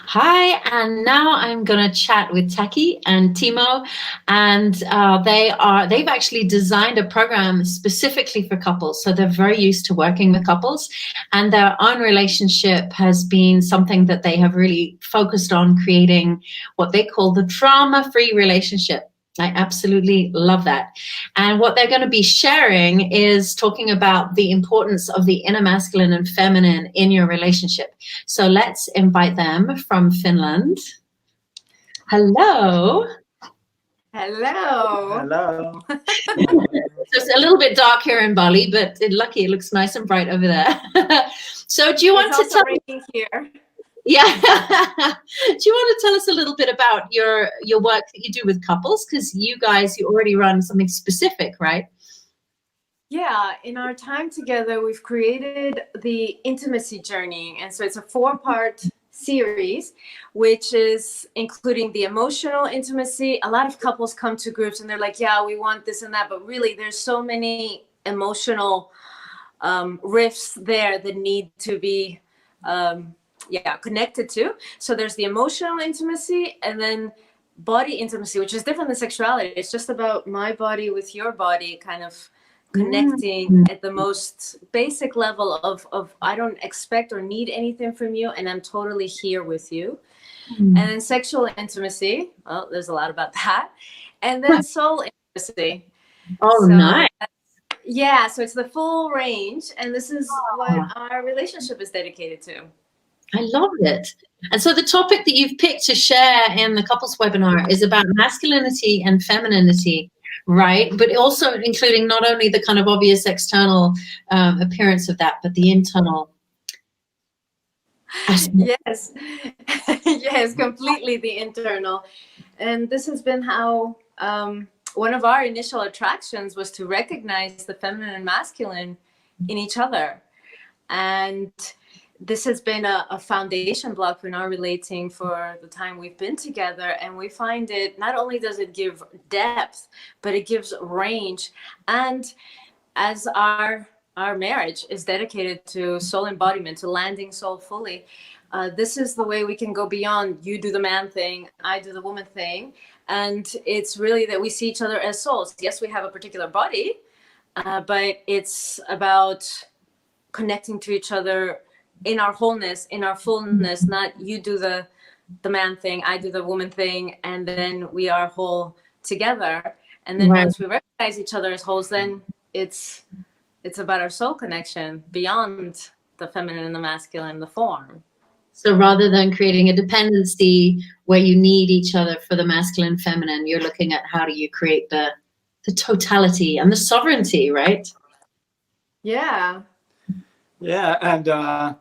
Hi, and now I'm going to chat with Taki'h and Timo, and they've actually designed a program specifically for couples. So they're very used to working with couples, and their own relationship has been something that they have really focused on creating what they call the drama-free relationship. I absolutely love that. And what they're going to be sharing is talking about the importance of the inner masculine and feminine in your relationship. So let's invite them from Finland. Hello. Hello. Hello. So it's a little bit dark here in Bali, but lucky it looks nice and bright over there. So do you want to tell raining here? Yeah. Do you want to tell us a little bit about your work that you do with couples? Because you already run something specific, right? Yeah, in our time together, we've created the intimacy journey. And so it's a 4-part series, which is including the emotional intimacy. A lot of couples come to groups and they're like, yeah, we want this and that. But really, there's so many emotional rifts there that need to be connected to. So there's the emotional intimacy, and then body intimacy, which is different than sexuality. It's just about my body with your body, kind of connecting at the most basic level of I don't expect or need anything from you, and I'm totally here with you. And then sexual intimacy, well, there's a lot about that. And then soul intimacy. Oh, so, nice. Yeah, so it's the full range, and this is what our relationship is dedicated to. I love it. And so the topic that you've picked to share in the couples webinar is about masculinity and femininity, right? But also including not only the kind of obvious external appearance of that, but the internal. Yes, yes, completely the internal. And this has been how one of our initial attractions was to recognize the feminine and masculine in each other. And this has been a foundation block in our relating for the time we've been together. And we find it, not only does it give depth, but it gives range. And as our marriage is dedicated to soul embodiment, to landing soul fully, this is the way we can go beyond you do the man thing, I do the woman thing. And it's really that we see each other as souls. Yes, we have a particular body, but it's about connecting to each other in our wholeness, in our fullness, not you do the man thing, I do the woman thing, and then we are whole together. And then once we recognize each other as wholes, then it's about our soul connection beyond the feminine and the masculine, the form. So rather than creating a dependency where you need each other for the masculine and feminine, you're looking at how do you create the totality and the sovereignty, right? Yeah. Yeah, and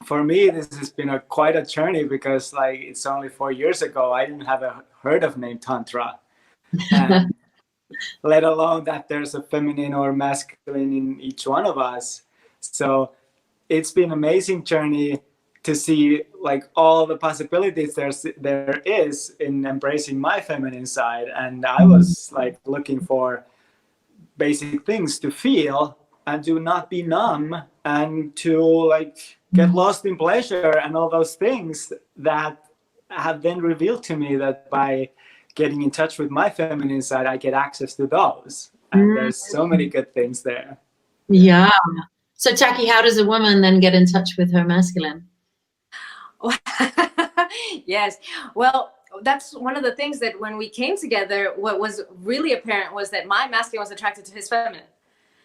for me, this has been quite a journey because, like, it's only 4 years ago I didn't have heard of name Tantra, and let alone that there's a feminine or masculine in each one of us. So it's been an amazing journey to see like all the possibilities there is in embracing my feminine side. And I was like looking for basic things to feel and to not be numb and to like get lost in pleasure and all those things that have then revealed to me that by getting in touch with my feminine side, I get access to those. And there's so many good things there. Yeah. So Taki'h, how does a woman then get in touch with her masculine? Yes. Well, that's one of the things that when we came together, what was really apparent was that my masculine was attracted to his feminine.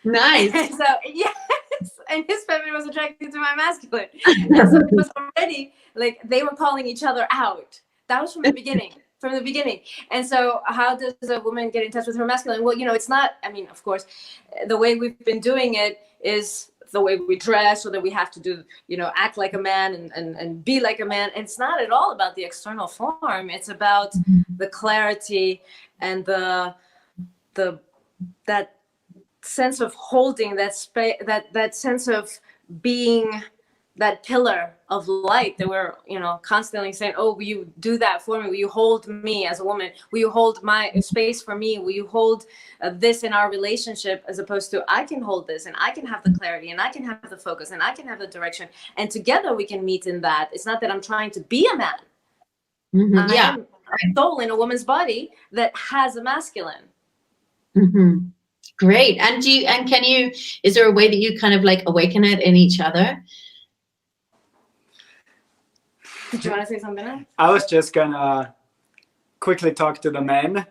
Nice. And so, yes, and his feminine was attracted to my masculine. And so it was already like they were calling each other out. That was from the beginning. From the beginning. And so how does a woman get in touch with her masculine? Well, you know, it's not, I mean, of course, the way we've been doing it is the way we dress, so that we have to do, you know, act like a man and be like a man. And it's not at all about the external form. It's about the clarity and that sense of holding, that space, that sense of being that pillar of light that we're, you know, constantly saying, oh, will you do that for me? Will you hold me as a woman? Will you hold my space for me? Will you hold this in our relationship? As opposed to, I can hold this and I can have the clarity and I can have the focus and I can have the direction. And together we can meet in that. It's not that I'm trying to be a man. Mm-hmm. Yeah. I'm a soul in a woman's body that has a masculine. Mm-hmm. Great. And is there a way that you kind of like awaken it in each other? Did you want to say something else? I was just gonna quickly talk to the men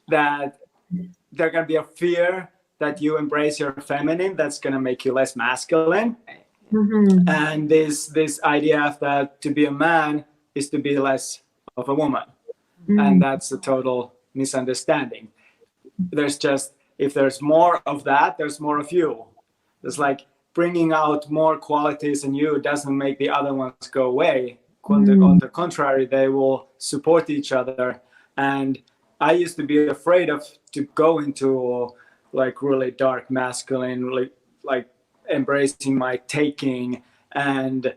that they're gonna be a fear that you embrace your feminine, that's gonna make you less masculine. Mm-hmm. And this idea that to be a man is to be less of a woman. Mm-hmm. And that's a total misunderstanding. There's just, if there's more of that, there's more of you. It's like bringing out more qualities in you doesn't make the other ones go away. On the contrary, they will support each other. And I used to be afraid to go into like really dark masculine, like embracing my taking. And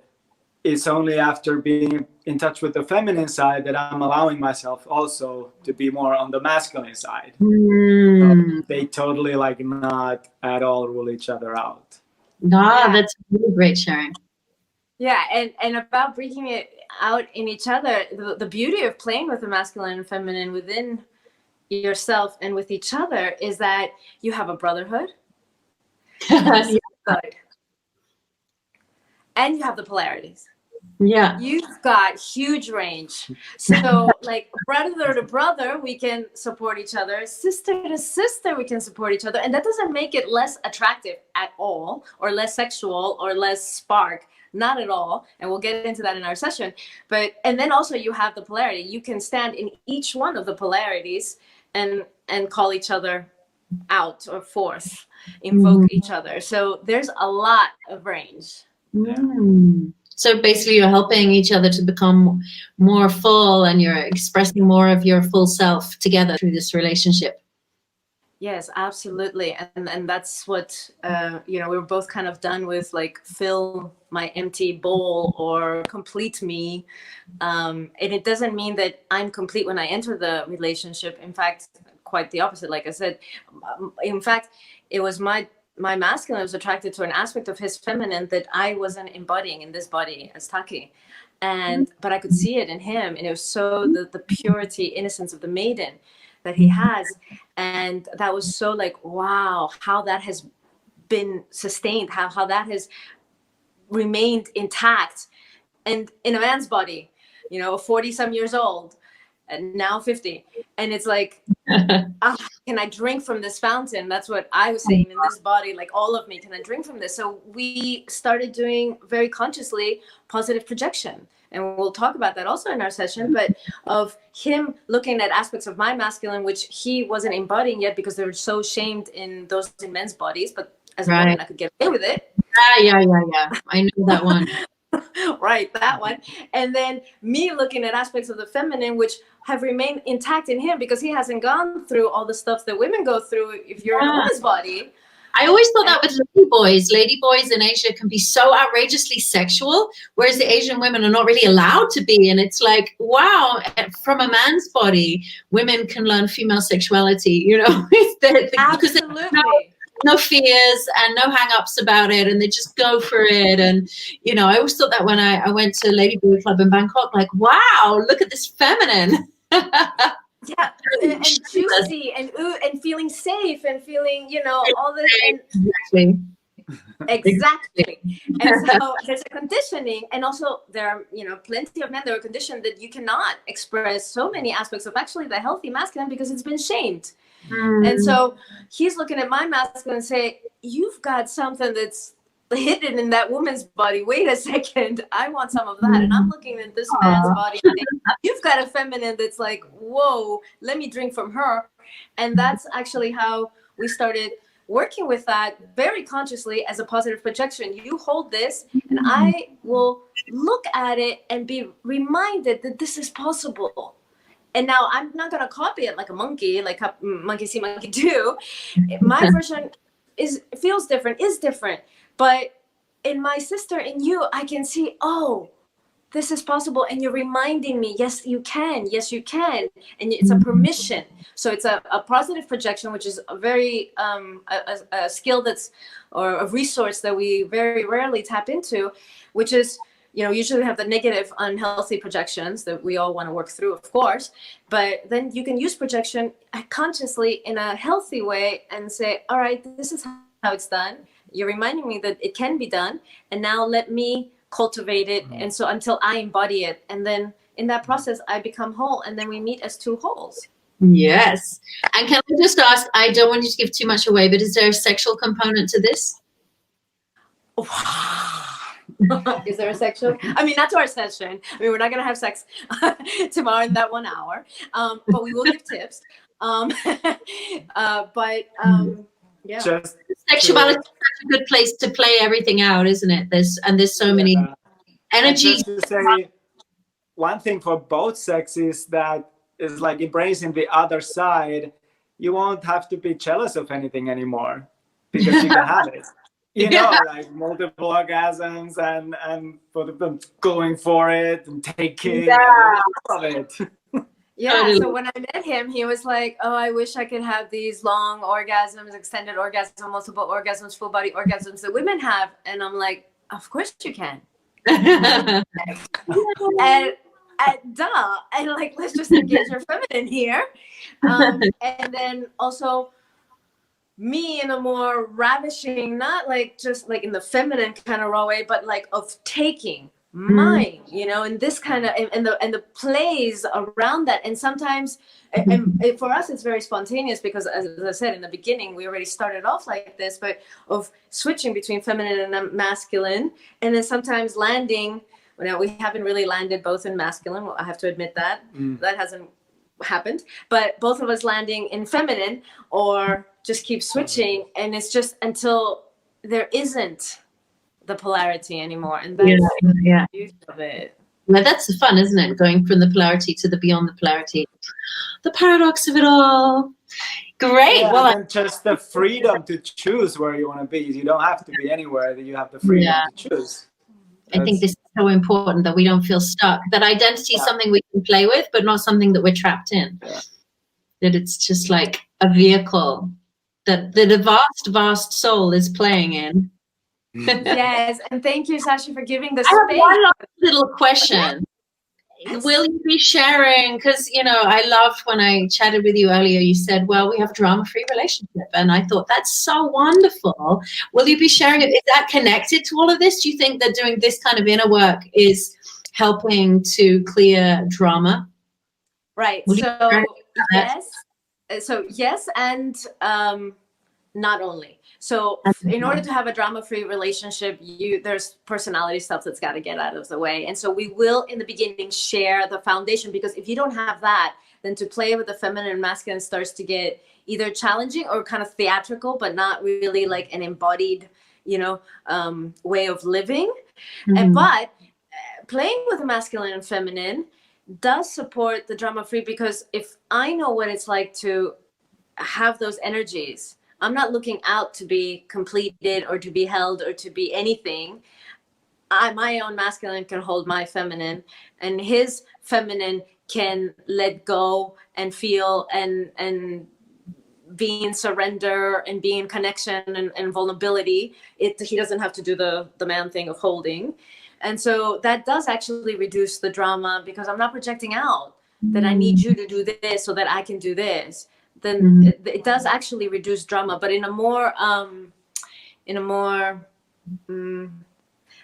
it's only after being in touch with the feminine side that I'm allowing myself also to be more on the masculine side. So they totally like not at all rule each other out. That's really great sharing. Yeah, and about bringing it out in each other, the beauty of playing with the masculine and feminine within yourself and with each other is that you have a brotherhood, and you have the polarities. Yeah, you've got huge range. So like brother to brother, we can support each other. Sister to sister, we can support each other. And that doesn't make it less attractive at all, or less sexual, or less spark. Not at all. And we'll get into that in our session. And then also you have the polarity. You can stand in each one of the polarities and call each other out or forth, invoke each other. So there's a lot of range. So basically you're helping each other to become more full, and you're expressing more of your full self together through this relationship. Yes, absolutely. And that's what, we're both kind of done with, like, fill my empty bowl or complete me. And it doesn't mean that I'm complete when I enter the relationship. In fact, quite the opposite. Like I said, in fact, it was my masculine was attracted to an aspect of his feminine that I wasn't embodying in this body as Taki'h. But I could see it in him. And it was so the purity, innocence of the maiden that he has. And that was so like, wow, how that has been sustained, how that has remained intact. And in a man's body, 40 some years old, and now 50. And it's like, can I drink from this fountain? That's what I was saying, in this body, like all of me, can I drink from this? So we started doing very consciously positive projection. And we'll talk about that also in our session, but of him looking at aspects of my masculine, which he wasn't embodying yet because they were so shamed in those in men's bodies. But as a woman, I could get away with it. Yeah. I know that one. Right, that one. And then me looking at aspects of the feminine, which have remained intact in him because he hasn't gone through all the stuff that women go through if you're in a woman's body. I always thought that with ladyboys. Ladyboys in Asia can be so outrageously sexual, whereas the Asian women are not really allowed to be. And it's like, wow, from a man's body, women can learn female sexuality, because no fears and no hang-ups about it, and they just go for it. And I always thought that when I went to Ladyboy Club in Bangkok, like, wow, look at this feminine. Yeah, and juicy and feeling safe and feeling, all this. Exactly. And so there's a conditioning, and also there are, plenty of men that are conditioned that you cannot express so many aspects of actually the healthy masculine because it's been shamed. And so he's looking at my masculine and say, you've got something that's hidden in that woman's body. Wait a second, I want some of that. And I'm looking at this man's body and saying, you've got a feminine that's like, whoa, let me drink from her. And that's actually how we started working with that very consciously as a positive projection. You hold this and I will look at it and be reminded that this is possible. And now I'm not going to copy it like a monkey, like monkey see, monkey do. My version is different, but in my sister, in you, I can see, oh, this is possible. And you're reminding me, yes, you can. Yes, you can. And it's a permission. So it's a positive projection, which is a very, a skill that's, or a resource that we very rarely tap into, which is, you know, usually we have the negative, unhealthy projections that we all want to work through, of course. But then you can use projection consciously in a healthy way and say, all right, this is how it's done. You're reminding me that it can be done. And now let me cultivate it. And so until I embody it. And then in that process, I become whole. And then we meet as two wholes. Yes. And can I just ask, I don't want you to give too much away, but is there a sexual component to this? Is there a sexual? I mean, that's our session. I mean, we're not going to have sex tomorrow in that 1 hour, but we will give tips. Yeah. Just Sexuality is such a good place to play everything out, isn't it? There's so many energies. Just to say, one thing for both sexes that is like embracing the other side, you won't have to be jealous of anything anymore because you can have it. You know, like multiple orgasms and for them going for it and taking all of it. Yeah, so when I met him, he was like, oh, I wish I could have these long orgasms, extended orgasms, multiple orgasms, full body orgasms that women have. And I'm like, of course you can. and duh. And like, let's just engage our feminine here. And then also me in a more ravishing, not like just like in the feminine kind of raw way, but like of taking mine, you know, and this kind of and the plays around that. And sometimes and for us it's very spontaneous because, as I said in the beginning, we already started off like this, but of switching between feminine and masculine, and then sometimes landing. Now we haven't really landed both in masculine, well, I have to admit that that hasn't happened, but both of us landing in feminine, or just keep switching, and it's just until there isn't the polarity anymore. And that's the beauty of it. Well, that's the fun, isn't it? Going from the polarity to the beyond the polarity. The paradox of it all. Great. Yeah, well, and just the freedom to choose where you want to be. You don't have to be anywhere. You have the freedom to choose. I think this is so important, that we don't feel stuck. That identity is something we can play with, but not something that we're trapped in. Yeah. That it's just like a vehicle that the vast, vast soul is playing in. Yes, and thank you, Shashi, for giving the I have space. one last little question. Yes. Will you be sharing, because, you know, I loved when I chatted with you earlier, you said, well, we have a drama-free relationship. And I thought, that's so wonderful. Will you be sharing it? Is that connected to all of this? Do you think that doing this kind of inner work is helping to clear drama? Right. So yes. So yes, and not only. So in order to have a drama-free relationship, there's personality stuff that's got to get out of the way. And so we will, in the beginning, share the foundation, because if you don't have that, then to play with the feminine and masculine starts to get either challenging or kind of theatrical, but not really like an embodied, you know, way of living. But playing with the masculine and feminine does support the drama-free, because if I know what it's like to have those energies, I'm not looking out to be completed or to be held or to be anything. My own masculine can hold my feminine, and his feminine can let go and feel and be in surrender and be in connection and vulnerability. He doesn't have to do the man thing of holding. And so that does actually reduce the drama, because I'm not projecting out that I need you to do this so that I can do this. Then it does actually reduce drama, but in a more I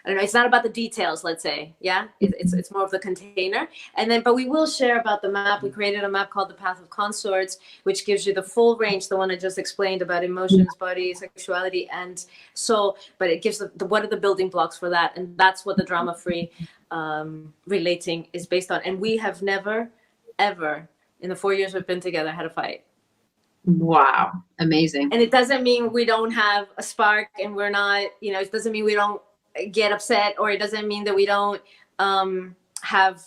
don't know, it's not about the details, let's say. It's more of the container. And then, but we will share about the map. We created a map called the Path of Consorts, which gives you the full range, the one I just explained about emotions, body, sexuality, and soul. But it gives what are the building blocks for that, and that's what the drama-free relating is based on. And we have never, ever, in the 4 years we've been together, had a fight. Wow, amazing. And it doesn't mean we don't have a spark, and we're not, you know, it doesn't mean we don't get upset, or it doesn't mean that we don't have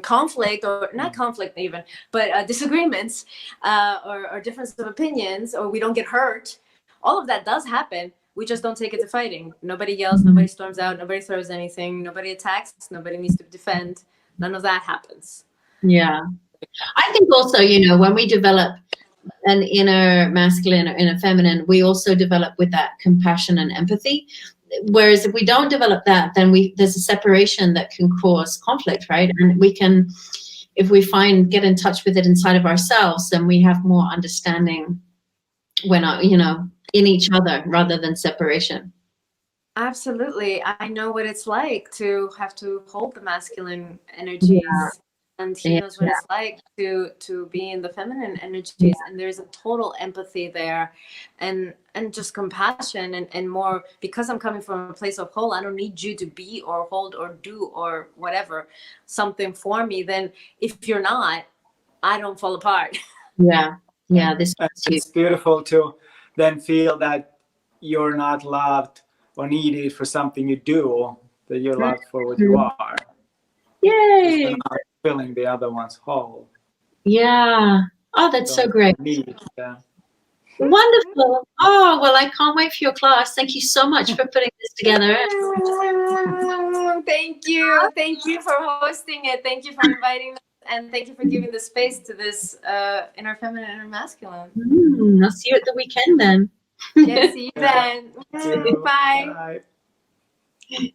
conflict, or not conflict even, but disagreements or difference of opinions, or we don't get hurt. All of that does happen, we just don't take it to fighting. Nobody yells, nobody storms out, nobody throws anything, nobody attacks, nobody needs to defend. None of that happens. Yeah. I think also, you know, when we develop an inner masculine or inner feminine, we also develop with that compassion and empathy. Whereas if we don't develop that, then there's a separation that can cause conflict, right? And we can, if we get in touch with it inside of ourselves, then we have more understanding when, you know, in each other rather than separation. Absolutely. I know what it's like to have to hold the masculine energies. Yeah. And he knows what it's like to be in the feminine energies, and there's a total empathy there, and just compassion and more, because I'm coming from a place of whole. I don't need you to be or hold or do or whatever something for me. Then if you're not, I don't fall apart. Yeah. This it's beautiful to then feel that you're not loved or needed for something you do, that you're loved for what you are. Yay! You're not filling the other one's hole. Yeah. Oh, that's so great. Yeah. Wonderful. Oh, well, I can't wait for your class. Thank you so much for putting this together. Thank you. Thank you for hosting it. Thank you for inviting us. And thank you for giving the space to this inner feminine, inner masculine. I'll see you at the weekend then. Yeah, see you then. Bye. Bye.